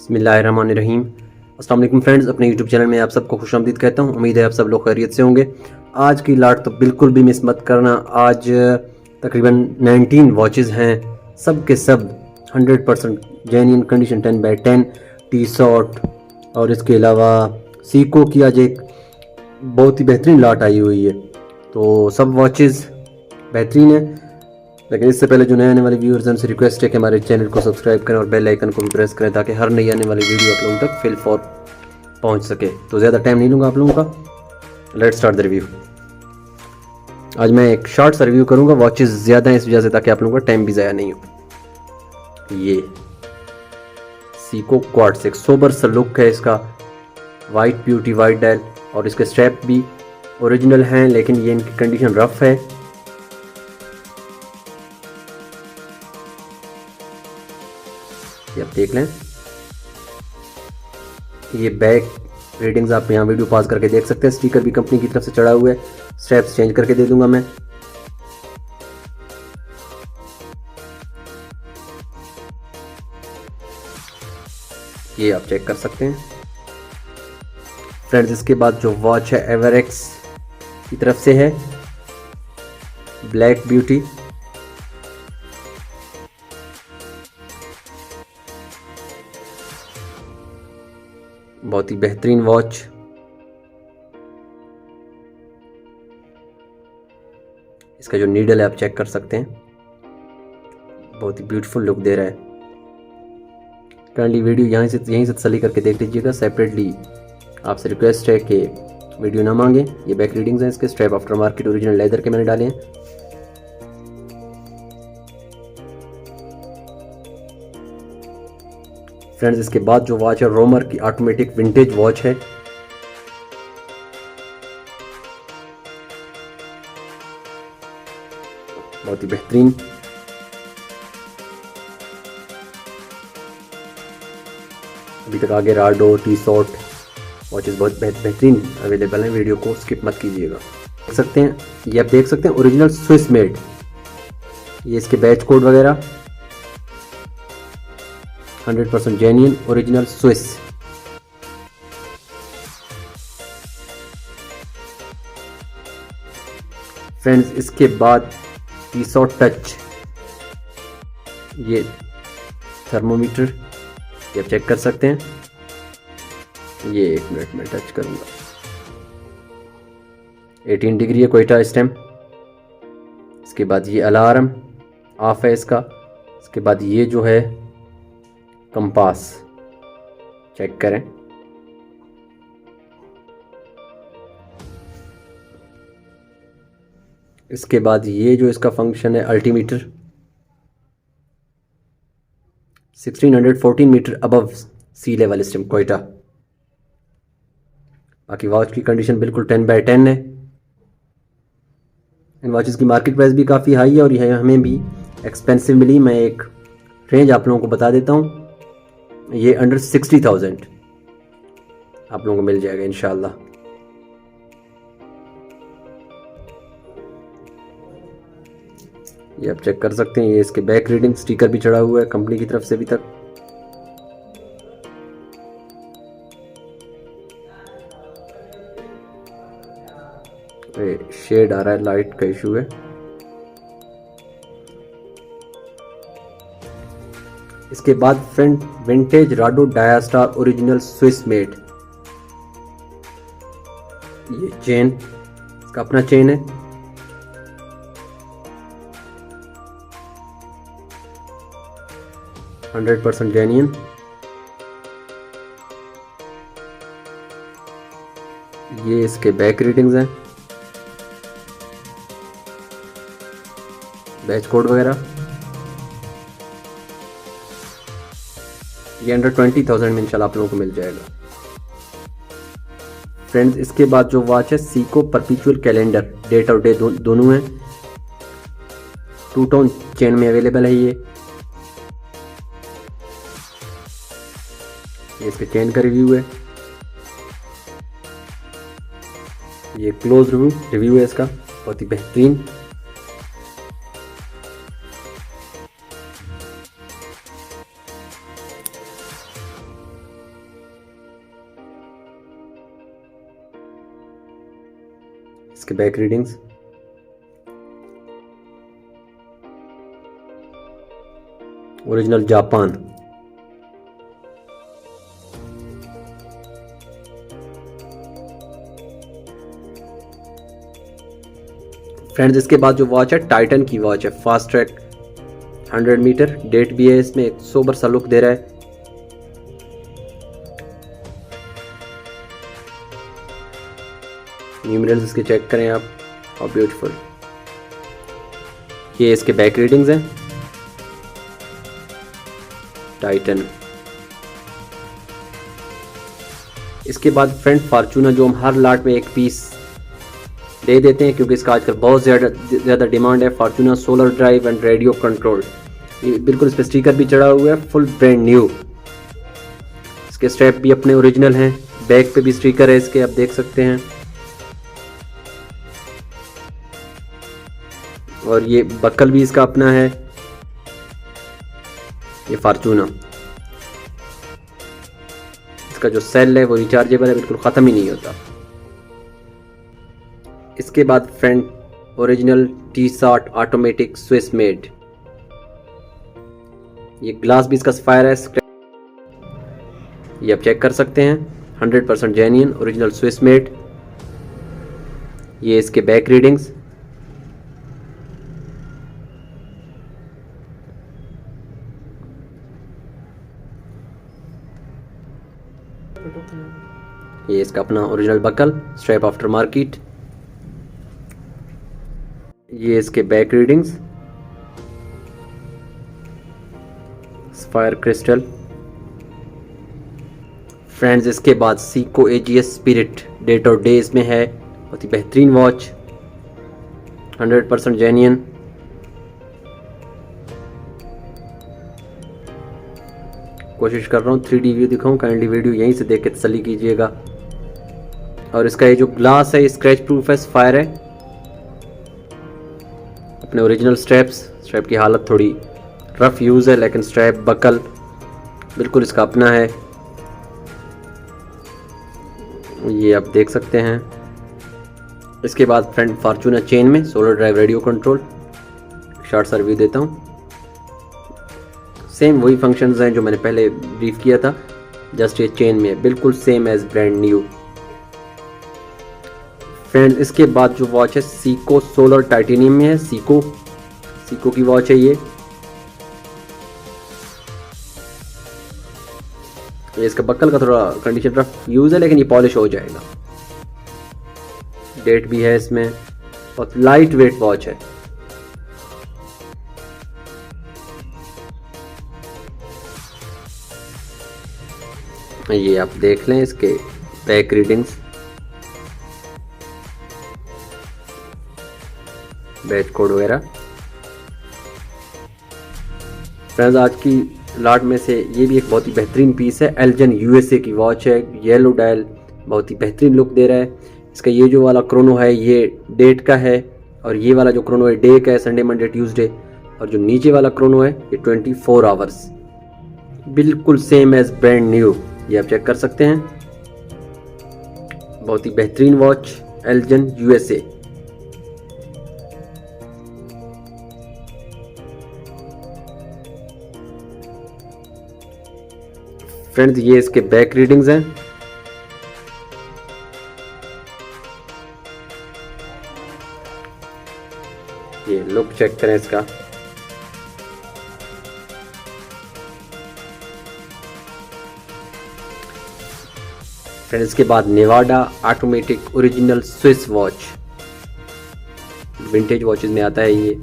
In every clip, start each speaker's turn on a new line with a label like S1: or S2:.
S1: बिस्मिल्लाहिर्रहमानिर्रहीम। अस्सलाम वालेकुम फ्रेंड्स, अपने यूट्यूब चैनल में आप सबको खुशामदीद कहता हूँ। उम्मीद है आप सब लोग खैरियत से होंगे। आज की लाट तो बिल्कुल भी मिस मत करना। आज तकरीबन 19 वॉचेस हैं, सब के सब 100% genuine condition, 10x10 tee shot, और इसके अलावा सीको की आज एक बहुत ही बेहतरीन लाट आई हुई है। तो सब वॉचेस बेहतरीन है, लेकिन इससे पहले जो नए आने वाले व्यूअर्स हैं उनसे रिक्वेस्ट है कि हमारे चैनल को सब्सक्राइब करें और बेल आइकन को भी प्रेस करें ताकि हर नई आने वाली वीडियो आप लोगों तक फिल फॉर पहुंच सके। तो ज़्यादा टाइम नहीं लूँगा आप लोगों का, लेट्स स्टार्ट द रिव्यू। आज मैं एक शॉर्ट सा रिव्यू करूँगा, वॉचेस ज़्यादा हैं इस वजह से ताकि आप लोगों का टाइम भी ज़ाया नहीं हो। ये सीको क्वार्ट्स, एक सोबर सा लुक है इसका, वाइट ब्यूटी वाइट डायल, और इसके स्ट्रैप भी ओरिजिनल हैं लेकिन ये इनकी कंडीशन रफ है। ये आप देख लें, ये बैक रीडिंग्स आप यहाँ वीडियो पॉज करके देख सकते हैं। स्टिकर भी कंपनी की तरफ से चढ़ा हुआ है, स्ट्रैप्स चेंज करके दे दूंगा मैं। ये आप चेक कर सकते हैं फ्रेंड्स। इसके बाद जो वॉच है एवरेक्स की तरफ से है, ब्लैक ब्यूटी, बहुत ही बेहतरीन वॉच। इसका जो नीडल है आप चेक कर सकते हैं, बहुत ही ब्यूटीफुल लुक दे रहा है। काइंडली वीडियो यहीं से तसल्ली करके देख लीजिएगा। सेपरेटली आपसे रिक्वेस्ट है कि वीडियो ना मांगे। ये बैक रीडिंग्स हैं इसके, strap after market original leather के मैंने डाले हैं। फ्रेंड्स, इसके बाद जो वॉच है रोमर की ऑटोमेटिक विंटेज वॉच है। बहुत ही बेहतरीन, अभी तक आगे राडो टी शॉट वॉचेस बहुत बेहतरीन अवेलेबल हैं, वीडियो को स्किप मत कीजिएगा। देख सकते हैं, ये आप देख सकते हैं ओरिजिनल स्विस मेड, ये इसके बैच कोड वगैरह 100% जेन्युइन ओरिजिनल स्विस। फ्रेंड्स, इसके बाद टी शॉट टच, ये थर्मोमीटर, ये आप चेक कर सकते हैं। ये 1 मिनट में टच करूंगा, 18 डिग्री है क्वेटा स्टेम। इसके बाद ये अलार्म ऑफ है इसका। इसके बाद ये जो है कंपास, चेक करें। इसके बाद ये जो इसका फंक्शन है altimeter, 1614 metre above sea level stem Quetta. बाकी वॉच की कंडीशन बिल्कुल 10x10 है। इन वॉचेस की मार्केट प्राइस भी काफ़ी हाई है और यह हमें भी एक्सपेंसिव मिली। मैं एक रेंज आप लोगों को बता देता हूँ, ये अंडर 60,000 आप लोगों को मिल जाएगा इंशाल्लाह। ये आप चेक कर सकते हैं, ये इसके बैक रीडिंग, स्टिकर भी चढ़ा हुआ है कंपनी की तरफ से अभी तक। शेड आ रहा है, लाइट का इशू है। इसके बाद front vintage Rado Diastar original Swiss made, ये चेन इसका अपना चेन है। Hundred 100% genuine. ये इसके बैक रीडिंग्स हैं, बैच कोड वगैरह। ये अंडर 20,000 में इंशाल्लाह आप लोगों को मिल जाएगा। फ्रेंड्स, इसके बाद जो वॉच है सीको परपेचुअल कैलेंडर, डेट और डे दोनों हैं, 2 टोन चेन में अवेलेबल है। ये इसके चेन का रिव्यू है, ये क्लोज रिव्यू है इसका, बहुत ही बेहतरीन। इसके back readings, original Japan. Friends इसके बाद जो वॉच है टाइटन की वॉच है, फास्ट ट्रैक 100 मीटर, डेट भी है इसमें, एक सोबर सा लुक दे रहा है। न्यूमेरल्स इसके चेक करें आप, हाउ ब्यूटीफुल। ये इसके बैक रीडिंग्स हैं, टाइटन। इसके बाद फ्रेंड फॉर्चूना जो हम हर लाट में एक पीस दे देते हैं क्योंकि इसका आजकल बहुत ज़्यादा डिमांड है। Fortuna solar drive and radio control, ये बिल्कुल इस पर स्टिकर भी चढ़ा हुआ है, फुल ब्रांड न्यू। इसके स्ट्रैप भी अपने ओरिजिनल हैं, बैक पे भी स्टिकर है इसके, आप देख सकते हैं। और ये बक्कल भी इसका अपना है, ये फॉर्चूना। इसका जो सेल है वो रिचार्जेबल है, बिल्कुल ख़त्म ही नहीं होता। इसके बाद friend original T-Sart automatic Swiss made, ये ग्लास भी इसका सफायर है, ये आप चेक कर सकते हैं, 100% जेन्युइन ओरिजिनल स्विस मेड। ये इसके बैक रीडिंग्स, ये इसका अपना original buckle, strap aftermarket. ये इसके back readings, sapphire crystal. Friends इसके बाद सीको AGS स्पिरिट डेट और डे इसमें है, बहुत ही बेहतरीन वॉच, 100% जेन्युइन। कोशिश कर रहा हूँ 3D व्यू दिखाऊं, काइंडली वीडियो यहीं से देख के तसल्ली कीजिएगा। और इसका ये जो ग्लास है ये स्क्रैच प्रूफ है, सफायर है, अपने ओरिजिनल स्ट्रैप्स। स्ट्रैप की हालत थोड़ी रफ यूज़ है लेकिन स्ट्रैप बकल बिल्कुल इसका अपना है, ये आप देख सकते हैं। इसके बाद फ्रंट फॉर्चूना चेन में solar drive radio control, short सा रिव्यू देता हूँ। सेम वही फंक्शंस हैं जो मैंने पहले ब्रीफ किया था, जस्ट ये चेन में बिल्कुल same as brand new. Friends इसके बाद जो वॉच है सीको सोलर टाइटेनियम में है, सीको की वॉच है ये इसका बक्कल का थोड़ा कंडीशन रफ यूज है लेकिन ये पॉलिश हो जाएगा। डेट भी है इसमें, बहुत लाइट वेट वॉच है। ये आप देख लें इसके बैक रीडिंग्स, बैच कोड वगैरह। फ्रेंड्स आज की लाट में से ये भी एक बहुत ही बेहतरीन पीस है, एल्जन USA की वॉच है, येलो डायल, बहुत ही बेहतरीन लुक दे रहा है। इसका ये जो वाला क्रोनो है ये डेट का है और ये वाला जो क्रोनो है डे का है, संडे मंडे ट्यूसडे। और जो नीचे वाला क्रोनो है ये 24 आवर्स, बिल्कुल सेम एज ब्रांड न्यू, ये आप चेक कर सकते हैं। बहुत ही बेहतरीन वॉच, एल्जन USA। फ्रेंड्स ये इसके बैक रीडिंग्स हैं, ये लुक चेक करें इसका। फ्रेंड्स इसके बाद Nevada automatic original Swiss watch, vintage watches में आता है ये।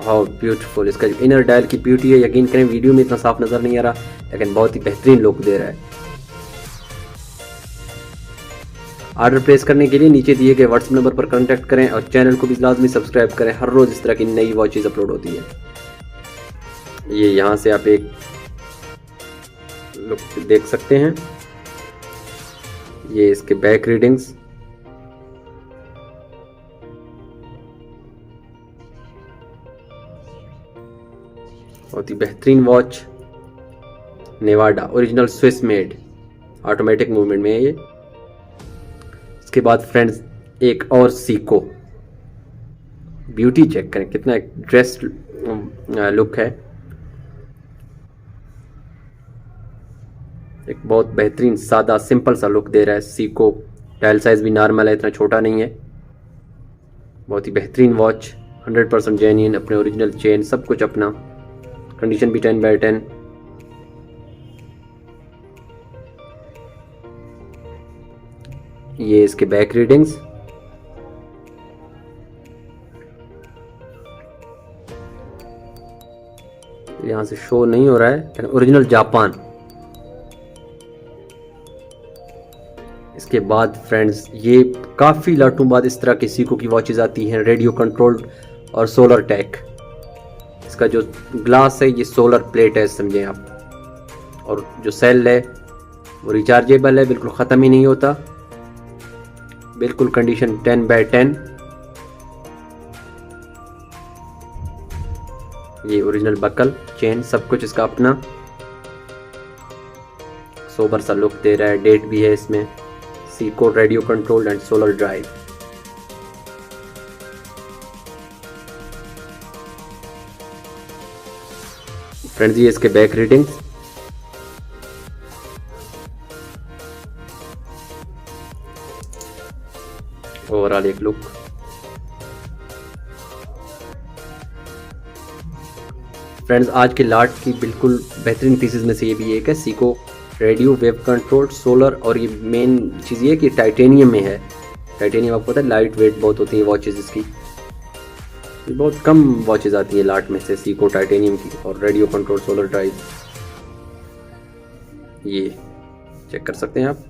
S1: हाउ ब्यूटीफुल, इसका जो इनर डायल की ब्यूटी है, यकीन करें वीडियो में इतना साफ नजर नहीं आ रहा लेकिन बहुत ही बेहतरीन लुक दे रहा है। ऑर्डर प्लेस करने के लिए नीचे दिए गए व्हाट्सएप नंबर पर कांटेक्ट करें और चैनल को भी लाजमी सब्सक्राइब करें, हर रोज इस तरह की नई वॉचेस अपलोड होती है। ये यहाँ से आप एक लुक देख सकते हैं, ये इसके बैक रीडिंग्स, बहुत ही बेहतरीन watch, Nevada original Swiss made, automatic movement में है ये। इसके बाद फ्रेंड्स एक और सीको ब्यूटी चेक करें, कितना ड्रेस लुक है। एक बहुत बेहतरीन सादा सिंपल सा लुक दे रहा है सीको। डायल साइज भी नॉर्मल है, इतना छोटा नहीं है। बहुत ही बेहतरीन वॉच, 100% जेन्युइन, अपने ओरिजिनल चेन सब कुछ अपना, कंडीशन भी 10/10। ये इसके बैक रीडिंग्स, यहाँ से शो नहीं हो रहा है, ओरिजिनल जापान। इसके बाद फ्रेंड्स ये काफ़ी लाटों बाद इस तरह की सीको की वॉचेस आती हैं, रेडियो कंट्रोल्ड और सोलर टैक। इसका जो ग्लास है ये सोलर प्लेट है समझें आप, और जो सेल है वो रिचार्जेबल है, बिल्कुल ख़त्म ही नहीं होता, बिल्कुल कंडीशन 10/10। ये ओरिजिनल बकल चेन सब कुछ इसका अपना, सोबर सा लुक दे रहा है। डेट भी है इसमें, Seiko radio control and solar drive. Friends ये इसके बैक रीडिंग्स, ओवरऑल एक लुक। फ्रेंड्स आज के लाट की बिल्कुल बेहतरीन पीसेस में से ये भी एक है, Seiko radio wave control solar. और ये मेन चीज़ ये है कि टाइटेनियम में है। टाइटेनियम आपको पता है लाइट वेट बहुत होती है वॉचेस इसकी, बहुत कम वॉचेस आती है लाट में से सीको टाइटेनियम की। और रेडियो कंट्रोल सोलर ड्राइव ये चेक कर सकते हैं आप,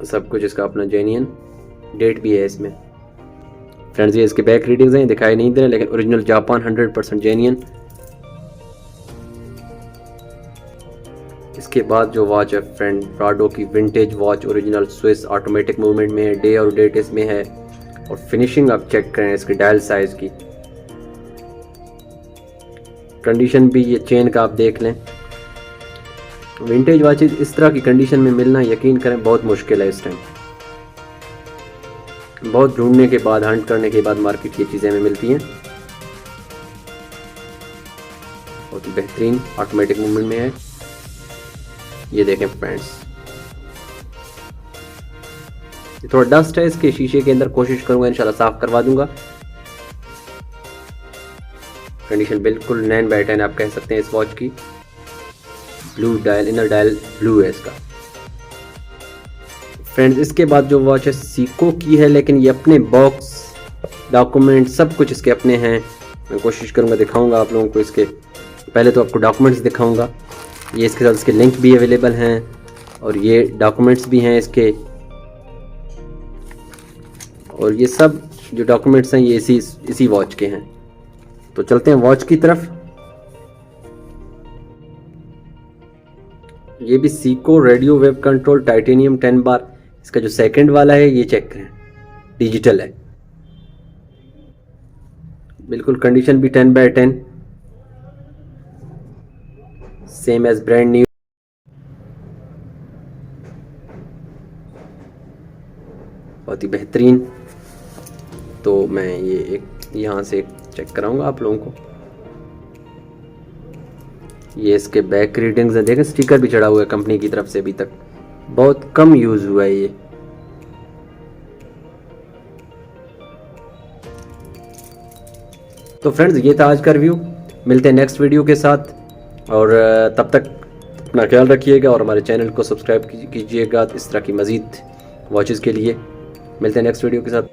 S1: सब कुछ इसका अपना जेन्युइन, डेट भी है इसमें। फ्रेंड्स ये इसके बैक रीडिंग्स हैं, दिखाई नहीं दे रहे लेकिन ओरिजिनल जापान 100% जेन्युइन। इसके बाद जो वॉच है फ्रेंड, प्राडो की vintage watch, original Swiss, automatic movement में है, डे और डेट इसमें है। और फिनिशिंग आप चेक करें इसके डायल साइज की, कंडीशन भी ये चेन का आप देख लें। विंटेज वॉचेज इस तरह की कंडीशन में मिलना यकीन करें बहुत मुश्किल है इस टाइम, बहुत ढूंढने के बाद, हंट करने के बाद मार्केट की चीज़ें हमें मिलती हैं। बहुत ही बेहतरीन ऑटोमेटिक मूवमेंट में है। ये देखें फ्रेंड्स, ये थोड़ा डस्ट है इसके शीशे के अंदर, कोशिश करूंगा इंशाल्लाह साफ करवा दूंगा। कंडीशन बिल्कुल 9/10 आप कह सकते हैं इस वॉच की। Blue dial, inner dial blue है इसका। फ्रेंड्स इसके बाद जो वॉच है सीको की है, लेकिन ये अपने बॉक्स, डॉक्यूमेंट सब कुछ इसके अपने हैं। मैं कोशिश करूंगा दिखाऊंगा आप लोगों को इसके, पहले तो आपको डॉक्यूमेंट्स दिखाऊंगा। ये इसके साथ इसके लिंक भी अवेलेबल हैं और ये डॉक्यूमेंट्स भी हैं इसके, और ये सब जो डॉक्यूमेंट्स हैं ये इसी वॉच के हैं। तो चलते हैं वॉच की तरफ। ये भी Seiko radio wave control titanium 10 बार। इसका जो सेकंड वाला है ये चेक करें, डिजिटल है, बिल्कुल कंडीशन भी 10/10, सेम एज ब्रांड न्यू। बहुत ही बेहतरीन। तो मैं ये एक यहाँ से चेक कराऊंगा आप लोगों को। ये इसके बैक रीडिंग्स हैं, देखें स्टिकर भी चढ़ा हुआ है कंपनी की तरफ से, अभी तक बहुत कम यूज हुआ है ये। तो फ्रेंड्स ये था आज का रिव्यू, मिलते हैं नेक्स्ट वीडियो के साथ, और तब तक अपना ख्याल रखिएगा और हमारे चैनल को सब्सक्राइब कीजिएगा इस तरह की मज़ीद वॉचेस के लिए। मिलते हैं नेक्स्ट वीडियो के साथ।